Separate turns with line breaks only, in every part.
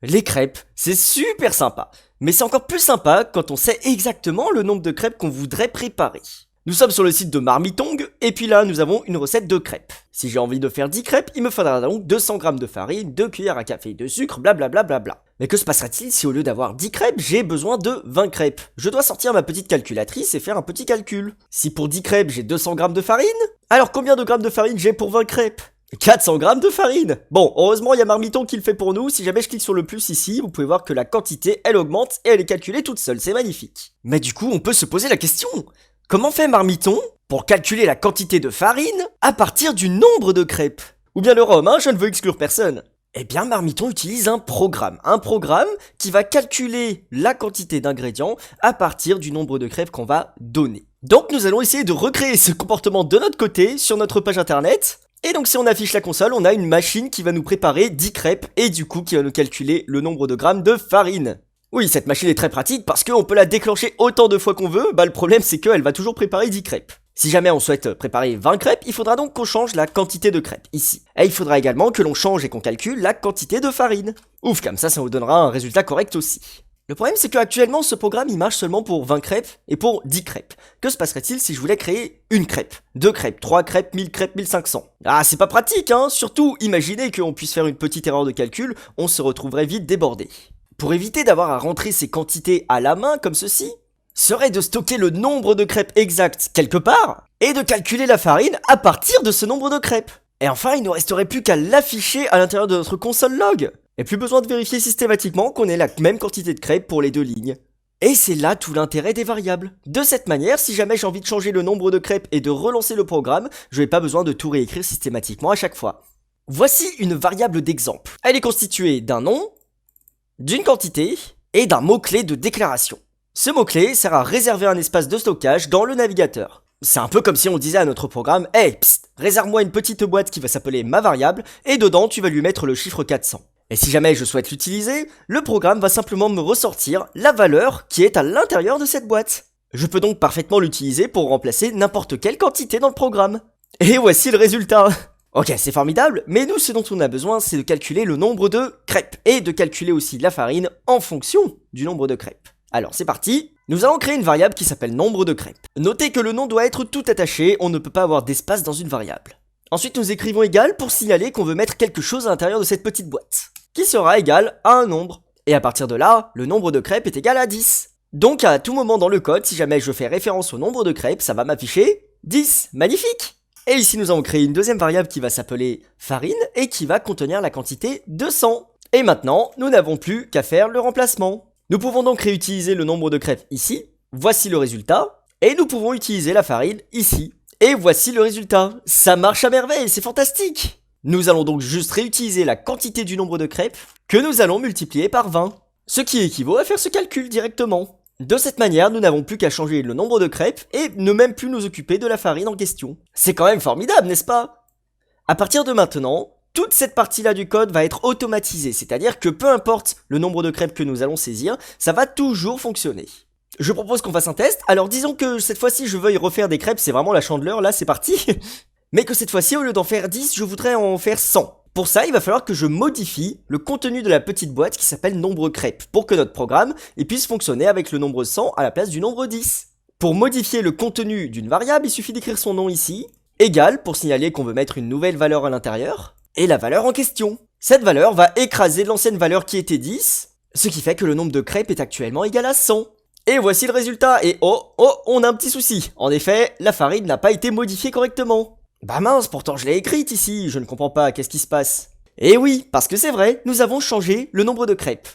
Les crêpes, c'est super sympa, mais c'est encore plus sympa quand on sait exactement le nombre de crêpes qu'on voudrait préparer. Nous sommes sur le site de Marmitong, et puis là nous avons une recette de crêpes. Si j'ai envie de faire 10 crêpes, il me faudra donc 200 g de farine, 2 cuillères à café de sucre, blablabla. Mais que se passera-t-il si au lieu d'avoir 10 crêpes, j'ai besoin de 20 crêpes? Je dois sortir ma petite calculatrice et faire un petit calcul. Si pour 10 crêpes j'ai 200 g de farine, alors combien de grammes de farine j'ai pour 20 crêpes? 400 g de farine. Bon, heureusement il y a Marmiton qui le fait pour nous. Si jamais je clique sur le plus ici, vous pouvez voir que la quantité elle augmente et elle est calculée toute seule, c'est magnifique. Mais du coup on peut se poser la question, comment fait Marmiton pour calculer la quantité de farine à partir du nombre de crêpes? Ou bien le rhum, je ne veux exclure personne. Eh bien Marmiton utilise un programme qui va calculer la quantité d'ingrédients à partir du nombre de crêpes qu'on va donner. Donc nous allons essayer de recréer ce comportement de notre côté sur notre page internet. Et donc si on affiche la console, on a une machine qui va nous préparer 10 crêpes et du coup qui va nous calculer le nombre de grammes de farine. Oui, cette machine est très pratique parce qu'on peut la déclencher autant de fois qu'on veut, le problème c'est qu'elle va toujours préparer 10 crêpes. Si jamais on souhaite préparer 20 crêpes, il faudra donc qu'on change la quantité de crêpes, ici. Et il faudra également que l'on change et qu'on calcule la quantité de farine. Ouf, comme ça vous donnera un résultat correct aussi. Le problème c'est qu'actuellement ce programme il marche seulement pour 20 crêpes et pour 10 crêpes. Que se passerait-il si je voulais créer une crêpe, 2 crêpes, 3 crêpes, 1000 crêpes, 1500? Ah c'est pas pratique surtout imaginez qu'on puisse faire une petite erreur de calcul, on se retrouverait vite débordé. Pour éviter d'avoir à rentrer ces quantités à la main comme ceci, serait de stocker le nombre de crêpes exact quelque part et de calculer la farine à partir de ce nombre de crêpes. Et enfin il ne resterait plus qu'à l'afficher à l'intérieur de notre console log. Et plus besoin de vérifier systématiquement qu'on ait la même quantité de crêpes pour les deux lignes. Et c'est là tout l'intérêt des variables. De cette manière, si jamais j'ai envie de changer le nombre de crêpes et de relancer le programme, je n'ai pas besoin de tout réécrire systématiquement à chaque fois. Voici une variable d'exemple. Elle est constituée d'un nom, d'une quantité et d'un mot-clé de déclaration. Ce mot-clé sert à réserver un espace de stockage dans le navigateur. C'est un peu comme si on disait à notre programme « Hey, psst, réserve-moi une petite boîte qui va s'appeler ma variable et dedans tu vas lui mettre le chiffre 400. » Et si jamais je souhaite l'utiliser, le programme va simplement me ressortir la valeur qui est à l'intérieur de cette boîte. Je peux donc parfaitement l'utiliser pour remplacer n'importe quelle quantité dans le programme. Et voici le résultat. Ok, c'est formidable, mais nous ce dont on a besoin c'est de calculer le nombre de crêpes et de calculer aussi la farine en fonction du nombre de crêpes. Alors c'est parti, nous allons créer une variable qui s'appelle nombre de crêpes. Notez que le nom doit être tout attaché, on ne peut pas avoir d'espace dans une variable. Ensuite nous écrivons égal pour signaler qu'on veut mettre quelque chose à l'intérieur de cette petite boîte, qui sera égal à un nombre. Et à partir de là, le nombre de crêpes est égal à 10. Donc à tout moment dans le code, si jamais je fais référence au nombre de crêpes, ça va m'afficher 10. Magnifique! Et ici nous avons créé une deuxième variable qui va s'appeler farine et qui va contenir la quantité 200. Et maintenant, nous n'avons plus qu'à faire le remplacement. Nous pouvons donc réutiliser le nombre de crêpes ici, voici le résultat, et nous pouvons utiliser la farine ici. Et voici le résultat. Ça marche à merveille, c'est fantastique! Nous allons donc juste réutiliser la quantité du nombre de crêpes que nous allons multiplier par 20. Ce qui équivaut à faire ce calcul directement. De cette manière, nous n'avons plus qu'à changer le nombre de crêpes et ne même plus nous occuper de la farine en question. C'est quand même formidable, n'est-ce pas? À partir de maintenant, toute cette partie-là du code va être automatisée, c'est-à-dire que peu importe le nombre de crêpes que nous allons saisir, ça va toujours fonctionner. Je propose qu'on fasse un test, alors disons que cette fois-ci je veuille refaire des crêpes, c'est vraiment la chandeleur, là c'est parti. Mais que cette fois-ci, au lieu d'en faire 10, je voudrais en faire 100. Pour ça, il va falloir que je modifie le contenu de la petite boîte qui s'appelle nombre crêpes, pour que notre programme puisse fonctionner avec le nombre 100 à la place du nombre 10. Pour modifier le contenu d'une variable, il suffit d'écrire son nom ici, égal pour signaler qu'on veut mettre une nouvelle valeur à l'intérieur, et la valeur en question. Cette valeur va écraser l'ancienne valeur qui était 10, ce qui fait que le nombre de crêpes est actuellement égal à 100. Et voici le résultat, et on a un petit souci. En effet, la farine n'a pas été modifiée correctement. Bah mince, pourtant je l'ai écrite ici, je ne comprends pas, qu'est-ce qui se passe? Et oui, parce que c'est vrai, nous avons changé le nombre de crêpes.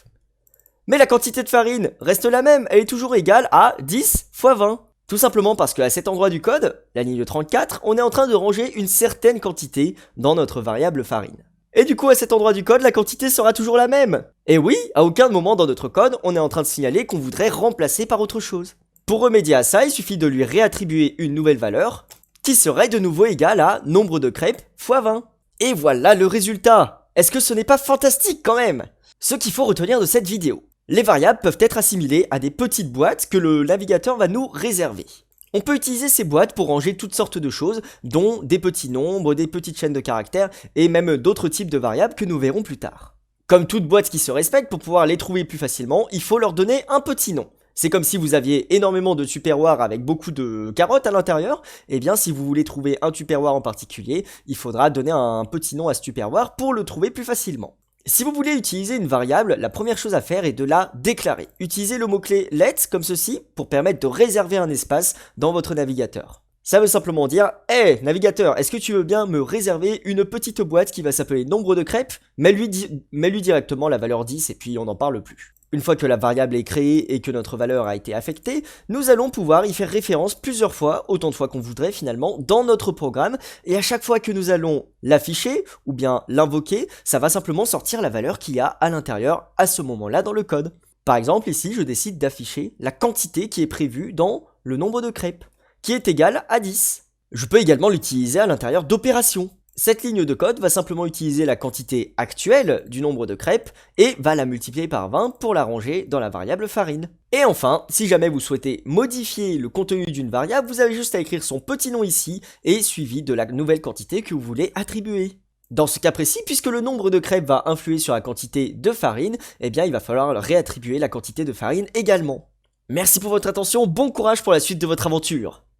Mais la quantité de farine reste la même, elle est toujours égale à 10 fois 20. Tout simplement parce qu'à cet endroit du code, la ligne 34, on est en train de ranger une certaine quantité dans notre variable farine. Et du coup à cet endroit du code, la quantité sera toujours la même. Et oui, à aucun moment dans notre code, on est en train de signaler qu'on voudrait remplacer par autre chose. Pour remédier à ça, il suffit de lui réattribuer une nouvelle valeur, qui serait de nouveau égal à nombre de crêpes fois 20. Et voilà le résultat. Est-ce que ce n'est pas fantastique quand même? Ce qu'il faut retenir de cette vidéo. Les variables peuvent être assimilées à des petites boîtes que le navigateur va nous réserver. On peut utiliser ces boîtes pour ranger toutes sortes de choses, dont des petits nombres, des petites chaînes de caractères et même d'autres types de variables que nous verrons plus tard. Comme toute boîte qui se respecte, pour pouvoir les trouver plus facilement, il faut leur donner un petit nom. C'est comme si vous aviez énormément de tupperwares avec beaucoup de carottes à l'intérieur. Eh bien, si vous voulez trouver un tupperware en particulier, il faudra donner un petit nom à ce tupperware pour le trouver plus facilement. Si vous voulez utiliser une variable, la première chose à faire est de la déclarer. Utilisez le mot-clé let comme ceci pour permettre de réserver un espace dans votre navigateur. Ça veut simplement dire « Hey, navigateur, est-ce que tu veux bien me réserver une petite boîte qui va s'appeler nombre de crêpes ?» Mets-lui directement la valeur 10 et puis on n'en parle plus. Une fois que la variable est créée et que notre valeur a été affectée, nous allons pouvoir y faire référence plusieurs fois, autant de fois qu'on voudrait finalement, dans notre programme, et à chaque fois que nous allons l'afficher, ou bien l'invoquer, ça va simplement sortir la valeur qu'il y a à l'intérieur à ce moment-là dans le code. Par exemple, ici, je décide d'afficher la quantité qui est prévue dans le nombre de crêpes, qui est égal à 10. Je peux également l'utiliser à l'intérieur d'opérations. Cette ligne de code va simplement utiliser la quantité actuelle du nombre de crêpes et va la multiplier par 20 pour la ranger dans la variable farine. Et enfin, si jamais vous souhaitez modifier le contenu d'une variable, vous avez juste à écrire son petit nom ici et suivi de la nouvelle quantité que vous voulez attribuer. Dans ce cas précis, puisque le nombre de crêpes va influer sur la quantité de farine, eh bien il va falloir réattribuer la quantité de farine également. Merci pour votre attention, bon courage pour la suite de votre aventure.